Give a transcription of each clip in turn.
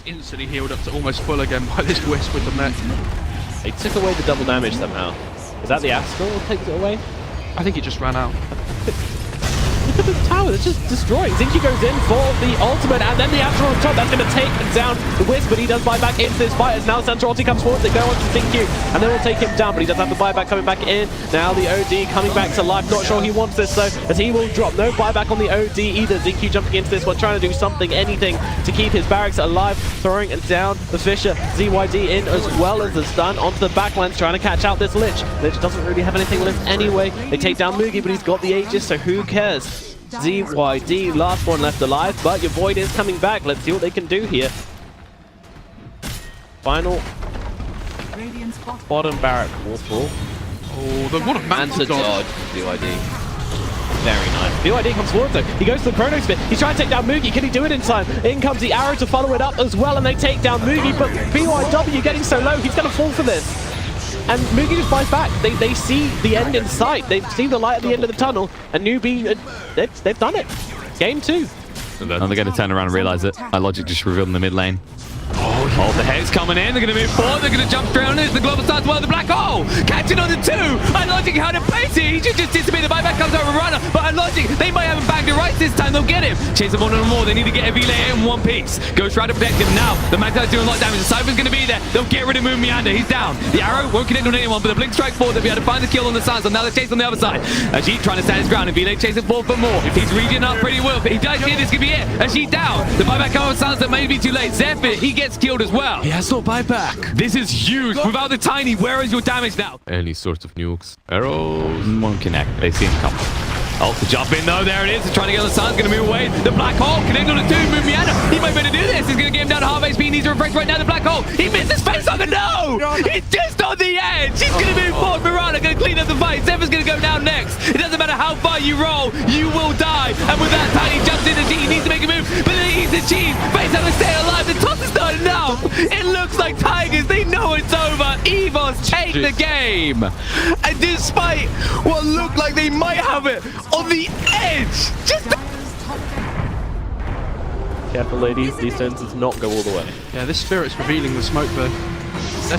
instantly healed up to almost full again by this Wisp with the mech. They took away the double damage somehow. Is that the Astral that takes it away? I think he just ran out. Look at the tower, it's just destroying. Zinky goes in for the ultimate, and then the Astral on top. That's going to take down the Wisp, but he does buy back into this fight as now Centrality comes forward. They go on to Zinky, and they will take him down, but he does have the buyback coming back in. Now the OD coming back to life. Not sure he wants this, though, as he will drop. No buyback on the OD either. Zinky jumping into this one, trying to do something, anything to keep his barracks alive, throwing down the Fisher. ZYD in as well as the stun onto the backlines, trying to catch out this Lich. Lich doesn't really have anything left anyway. They take down Mugi, but he's got the Aegis, so who cares? ZYD, last one left alive, but your Void is coming back. Let's see what they can do here. Final bottom barrack will fall. Oh, what a Manta dodge, BYD. Very nice. BYD comes forward though. He goes to the Chrono Spin. He's trying to take down Mugi. Can he do it in time? In comes the arrow to follow it up as well, and they take down Mugi, but BYW getting so low, he's going to fall for this. And Mugi just buys back. They see the end in sight. They see the light at the end of the tunnel. And Newbie, they've done it. Game 2. And they're going to turn around and realize it. iLogic just revealed in the mid lane. Oh, the head's coming in. They're going to move forward. They're going to jump straight on it. The global starts well. The black hole catching on the 2. iLogic had a pace here. He should just disappear. The buyback comes over runner. But iLogic, they might have him bagged it right this time. They'll get him. Chase him on and more. They need to get a V-layer in one piece. Ghost Rider protect him now. The Magpie's doing a lot of damage. The Cypher's going to be there. They'll get rid of Moon Meander. He's down. The arrow won't connect on anyone, but the blink strike forward. They'll be able to find the kill on the side. So now they're chasing on the other side. Ajit trying to stand his ground. And V-lay chasing forward for more. He's reading up pretty well. But he does here. This could be it. Ajit down. The buyback comes on sounds that may be too late. Zephyr, he gets killed as well. He has no buyback. This is huge. Without the tiny, where is your damage now? Any sort of nukes. Arrows. Won't connect. They see him come. Oh, the jump in though. There it is. They're trying to get on the sun. It's going to move away. The black hole connecting on the 2. Moon Meander. He might be able to do this. He's going to get him down to half HP. He needs to refresh right now. The black hole. He missed his face on the no. He's just on the edge. He's going to move forward. Mirana going to clean up the fight. Zephyr's going to go down next. It doesn't matter how far you roll. You will die. And with that, Tiny jumps in. He needs to make a move. But then he eats the cheese. Face out to stay alive. The toss is not enough. It looks like Tigers. They know it's over. EVOS take the game. And despite what looked like they might have it on the edge, just careful, ladies. These stones does not go all the way. Yeah, this Spirit's revealing the smoke burn.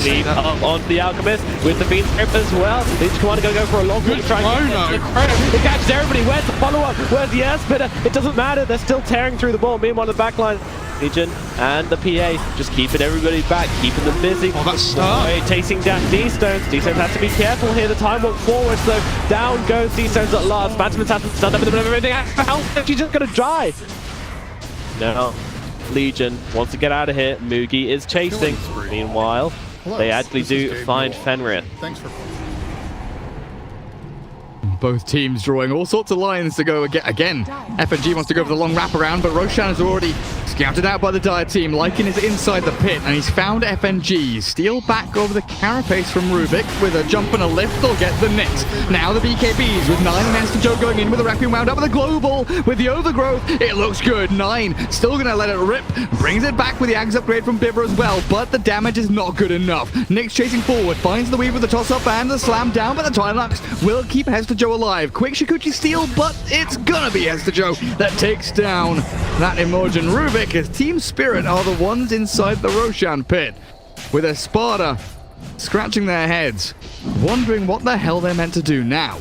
Lead up on the Alchemist with the Fiend Script as well. Each commander going to go for a long good try. It catches everybody. Where's the follow-up? Where's the Spitter? It doesn't matter. They're still tearing through the ball. Meanwhile, the backline, Legion and the PA just keeping everybody back, keeping them busy. Oh, that's start. Chasing down D-Stones. D-Stones has to be careful here. The time won't forward, so down goes D-Stones at last. Batman hasn't stunned up in the middle of everything. How she's just going to die. Now, Legion wants to get out of here. Mugi is chasing. Meanwhile, they actually do find Fenrir. Thanks for Both teams drawing all sorts of lines to go again. FNG wants to go for the long wraparound, but Roshan is already scouted out by the Dire team. Lycan is inside the pit, and he's found FNG. Steal back over the carapace from Rubik with a jump and a lift. They'll get the Nyx. Now the BKBs with 9 and Esther Joe going in with a Requiem wound up with a global with the overgrowth. It looks good. 9 still going to let it rip. Brings it back with the Ags upgrade from Bibber as well, but the damage is not good enough. Nyx chasing forward, finds the weave with the toss-up and the slam down, but the Twilight will keep Esther Joe alive. Quick Shikuchi steal, but it's gonna be Esther Joe that takes down that Imogen Rubik, as Team Spirit are the ones inside the Roshan pit, with Espada scratching their heads, wondering what the hell they're meant to do now.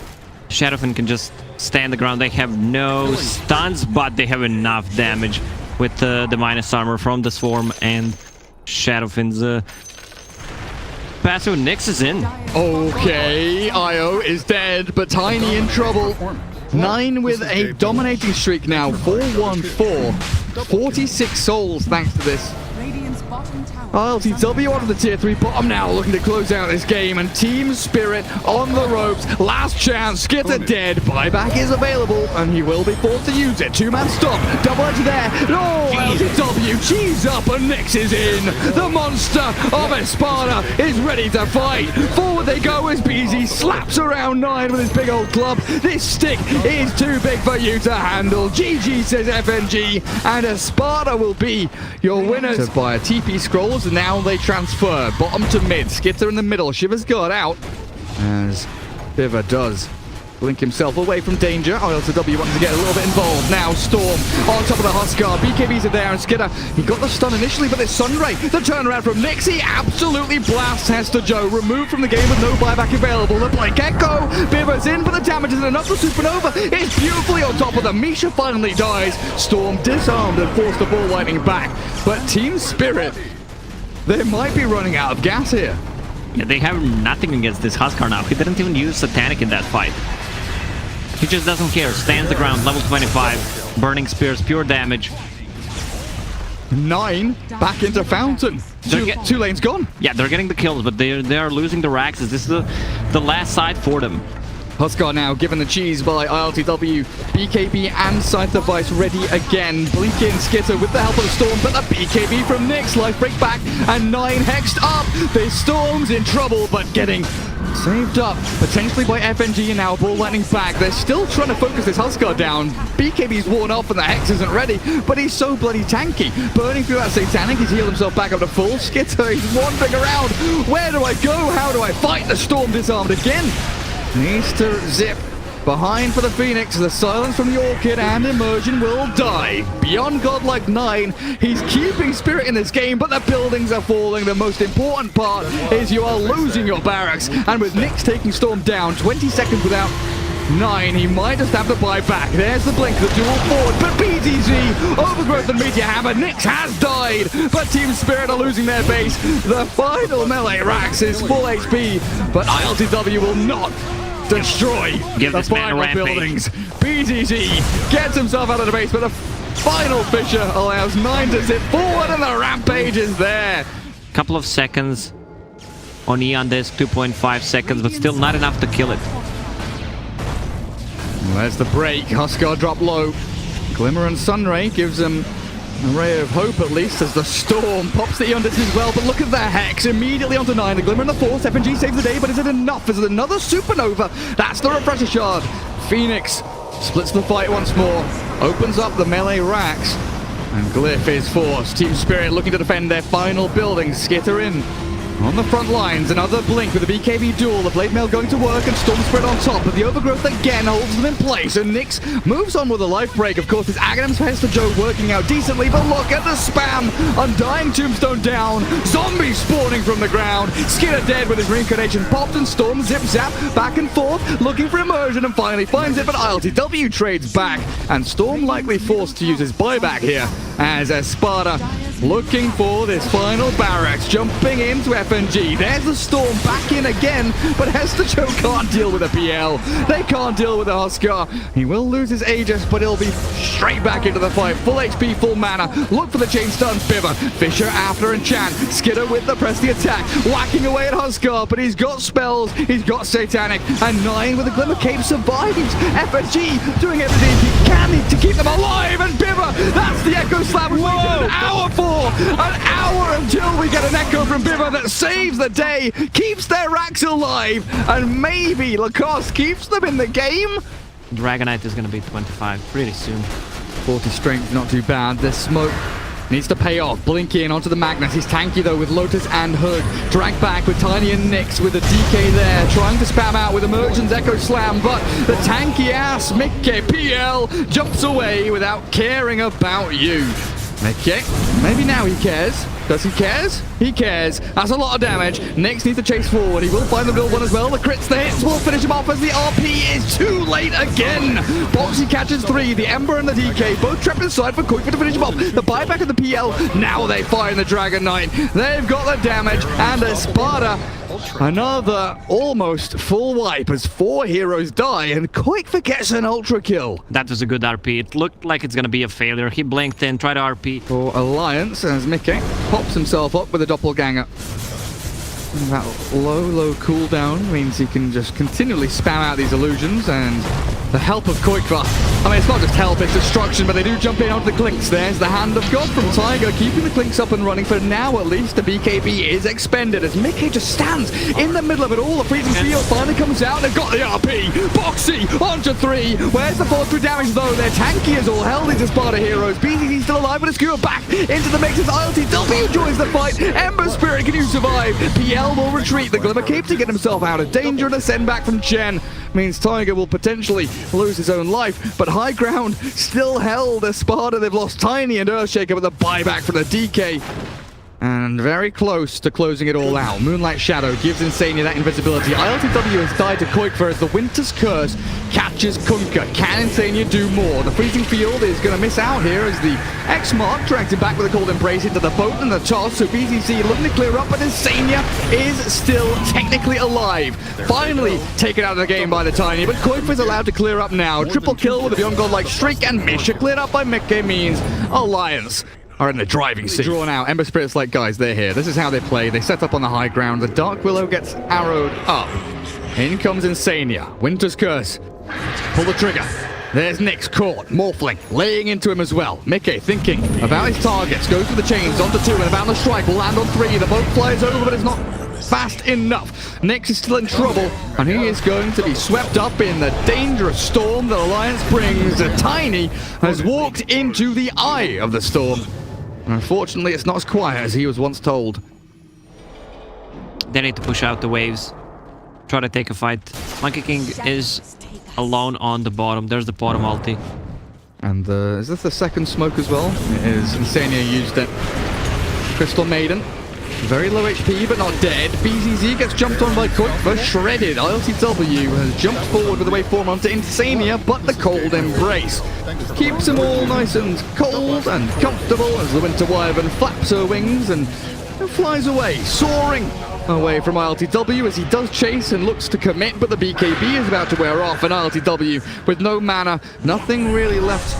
Shadowfen can just stand the ground. They have no stuns, but they have enough damage with the minus armor from the Swarm, and Shadowfen's passive Nyx is in. Okay, Io is dead, but Tiny in trouble. 9 with a dominating streak now, 4-1-4. 46 souls thanks to this. LTW onto the tier 3 bottom now, looking to close out this game, and Team Spirit on the ropes. Last chance, Skitter dead. Buyback is available, and he will be forced to use it. 2-man stop, double edge there. No, LTW, cheese up, and Nyx is in. The monster of Espada is ready to fight. Forward they go as BZ slaps around 9 with his big old club. This stick is too big for you to handle. GG says FNG, and Espada will be your winners by a TP scrolls. And now they transfer bottom to mid. Skitter in the middle. Shivers guard out as Biver does Blink himself away from danger. ILTW wanting to get a little bit involved. Now Storm on top of the Huskar. BKBs are there and Skidder. He got the stun initially, but this Sunray, the turnaround from Nyx, he absolutely blasts Hester Joe. Removed from the game with no buyback available. The Blake Echo. Biva's in for the damage and enough for Supernova. It's beautifully on top of them. Misha finally dies. Storm disarmed and forced the ball lightning back. But Team Spirit, they might be running out of gas here. Yeah, they have nothing against this Huskar now. He didn't even use Satanic in that fight. He just doesn't care. Stands the ground, level 25. Burning Spears, pure damage. 9 back into Fountain. Two lanes gone. Yeah, they're getting the kills, but they are losing the Raxes. This is the last side for them. Huskar now given the cheese by ILTW. BKB and Scythe Device ready again. Blink in Skitter with the help of the Storm, but the BKB from Nyx. Life break back and 9 hexed up. The Storm's in trouble, but getting saved up potentially by FNG and now ball lightning back. They're still trying to focus this Huskar down. BKB's worn off and the Hex isn't ready, but he's so bloody tanky. Burning through that Satanic, he's healed himself back up to full. Skitter, he's wandering around. Where do I go? How do I fight? The Storm disarmed again. Needs to zip behind for the Phoenix. The silence from the Orchid and Immersion will die. Beyond Godlike 9, he's keeping Spirit in this game, but the buildings are falling. The most important part is you are losing your barracks. And with Nyx taking Storm down, 20 seconds without 9, he might just have to buy back. There's the blink, the dual forward, but BTZ, Overgrowth and Meteor Hammer, Nyx has died, but Team Spirit are losing their base. The final melee Rax is full HP, but ILTW will not destroy the final buildings. BTZ gets himself out of the base, but the final Fissure allows 9 to zip forward, and the rampage is there. Couple of seconds on E on this, 2.5 seconds, but still not enough to kill it. There's the break. Huskar drop low. Glimmer and Sunray gives them a ray of hope at least as the Storm pops the Undead as well. But look at that Hex immediately onto 9. The Glimmer and the Force. FNG saves the day, but is it enough? Is it another Supernova? That's the Refresher Shard. Phoenix splits the fight once more. Opens up the melee racks. And Glyph is forced. Team Spirit looking to defend their final building. Skitter in. On the front lines, another blink with the BKB duel. The Blade Mail going to work and Storm Spirit on top. But the Overgrowth again holds them in place. And Nyx moves on with a life break. Of course, this Aghanims for Hester Joe working out decently. But look at the spam. Undying Tombstone down. Zombies spawning from the ground. Skinner dead with his reincarnation popped and Storm zip zap back and forth. Looking for Immersion and finally finds it. But ILTW trades back. And Storm likely forced to use his buyback here. As Espada looking for this final barracks, jumping into FNG. There's the Storm back in again, but Hester Joe can't deal with a PL. They can't deal with a Huskar. He will lose his Aegis, but he'll be straight back into the fight. Full HP, full mana. Look for the chain stun. Biva, Fissure after Enchant. Skidder with the press the attack. Whacking away at Huskar, but he's got spells. He's got Satanic. And 9 with a Glimmer Cape survives. FNG doing everything he can to keep them alive. And Biva, that's the Echo Slam. We waited an hour for. An hour until we get an Echo from Biva that saves the day, keeps their racks alive, and maybe Lacoste keeps them in the game. Dragonite is going to be 25 pretty soon. 40 strength, not too bad. This smoke needs to pay off. Blink in onto the Magnus. He's tanky though with Lotus and Hood. Drag back with Tiny and Nyx with a DK there. Trying to spam out with Emergence Echo Slam, but the tanky ass Mickey PL jumps away without caring about you. Okay, maybe now he cares. Does he cares? He cares. That's a lot of damage. Nyx needs to chase forward. He will find the build one as well. The crits, the hits will finish him off as the RP is too late again. Boxy catches 3. The Ember and the DK both trapped inside for Kuiper to finish him off. The buyback of the PL. Now they fire in the Dragon Knight. They've got the damage. And Espada, another almost full wipe as 4 heroes die and Kuiper gets an ultra kill. That was a good RP. It looked like it's going to be a failure. He blinked in, tried to RP. For Alliance as Mickey pops himself up with a doppelganger. That low cooldown means he can just continually spam out these illusions, and the help of Kuikva. I mean, it's not just help, it's destruction, but they do jump in onto the Clinks. There's the Hand of God from Tiger, keeping the Clinks up and running for now at least. The BKB is expended as Mickey just stands in the middle of it all. The freezing field finally comes out, they've got the RP. Boxy onto 3. Where's the fall through damage though? They're tanky as all hell, these Espada heroes. BZZ still alive, but a skewer back into the mix as ILTW joins the fight. Ember Spirit, can you survive? PL will retreat. The Glimmer Cape to get himself out of danger and a send back from Chen. means Tiger will potentially lose his own life, but high ground still held as Sparta. They've lost Tiny and Earthshaker with a buyback from the DK. And very close to closing it all out. Moonlight Shadow gives Insania that invisibility. ILTW has died to Koikfer as the Winter's Curse catches Kunkka. Can Insania do more? The Freezing Field is going to miss out here as the X-Mark drags it back with a Cold Embrace into the boat and the toss. So BZC looking to clear up, but Insania is still technically alive. Finally taken out of the game by the Tiny, but Koikfer's allowed to clear up now. Triple kill with a Beyond God-like streak, and Misha cleared up by Mikke means Alliance are in the driving seat. Drawn out. Ember Spirit's like, guys, they're here. This is how they play. They set up on the high ground. The Dark Willow gets arrowed up. In comes Insania. Winter's Curse. Pull the trigger. There's Nyx caught. Morphling laying into him as well. Mikke thinking about his targets. Goes for the chains onto 2 and about the strike. Will land on 3. The boat flies over, but it's not fast enough. Nyx is still in trouble, and he is going to be swept up in the dangerous storm that Alliance brings. Tiny has walked into the eye of the storm. Unfortunately, it's not as quiet as he was once told. They need to push out the waves. Try to take a fight. Monkey King is alone on the bottom. There's the bottom ulti. And is this the second smoke as well? It is. Insania used it. Crystal Maiden. Very low HP, but not dead. BZZ gets jumped on by Koikfer. Shredded. ILTW has jumped forward with the waveform onto Insania, but the Cold Embrace keeps them all nice and cold and comfortable as the Winter Wyvern flaps her wings and flies away, soaring away from ILTW as he does chase and looks to commit, but the BKB is about to wear off, and ILTW with no mana, nothing really left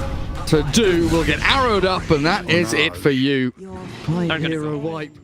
to do, will get arrowed up, and that is it for you. Hero wipe.